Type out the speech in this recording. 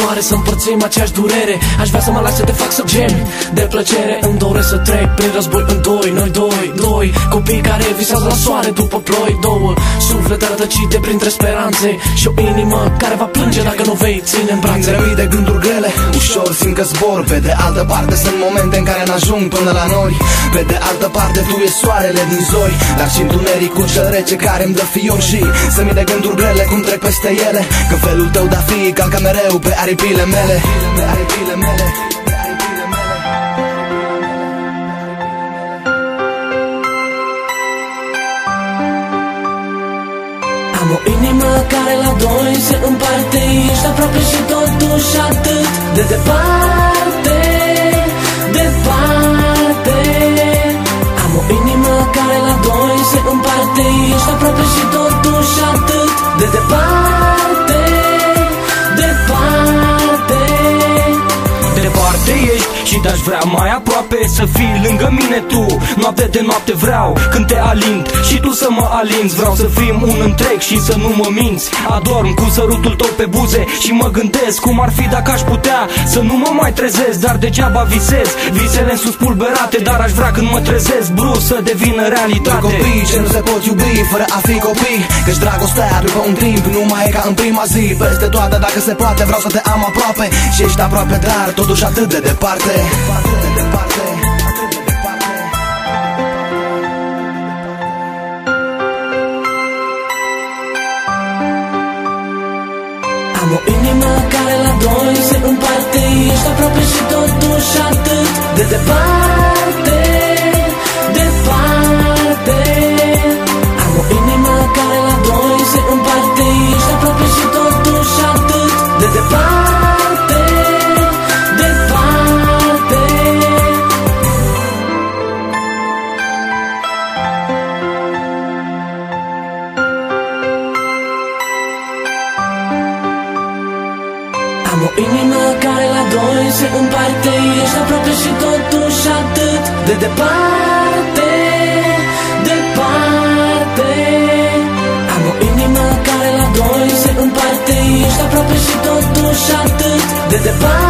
doare să împărțim aceeași durere. Aș vrea să mă las să te fac să gemi de plăcere. Îmi doresc să trec prin război în doi, noi doi copii care visează la soare după ploi. Două suflete rătăcite printre speranțe și o inimă care va plânge dacă nu vei ține în brațe. Îngrăit de gânduri grele, ușor simt că zbor. Pe de altă parte sunt momente în care n-ajung până la nori. Pe de altă parte tu e soarele din zori, dar și întunericul cel rece care îmi dă fior. Și să-mi de gânduri grele cum trec peste ele, că felul tău de-a fi calcă mereu pe aripile mele. Pe aripile mele. Am o inimă care la doi se împarte. Ești aproape și totuși atât de departe, departe. Am o inimă care la doi se împarte. Ești aproape și totuși atât de departe, departe. Departe ești și te-aș vrea mai aproape, să fii lângă mine tu. Noapte de noapte vreau când te alint și tu să mă alinți. Vreau să fim un întreg și să nu mă minți. Adorm cu sărutul tău pe buze și mă gândesc cum ar fi dacă aș putea să nu mă mai trezesc, dar degeaba visez. Visele sus pulberate, dar aș vrea când mă trezesc brusc să devină realitate. Doi copii ce nu se pot iubi fără a fi copii, căci dragostea după un timp nu mai e ca în prima zi. Peste toate dacă se poate vreau să te am aproape, și ești aproape dar totuși atât de departe. Am o inimă care la doi se împarte. Ești aproape și totuși atât de departe, departe. Am o inimă care la doi se împarte. Ești aproape și totuși atât de departe, departe. Am o inimă care la doi se împarte. Ești aproape și totuși atât de departe, departe. Am o inimă care la doi se împarte. Ești aproape și totuși atât de departe.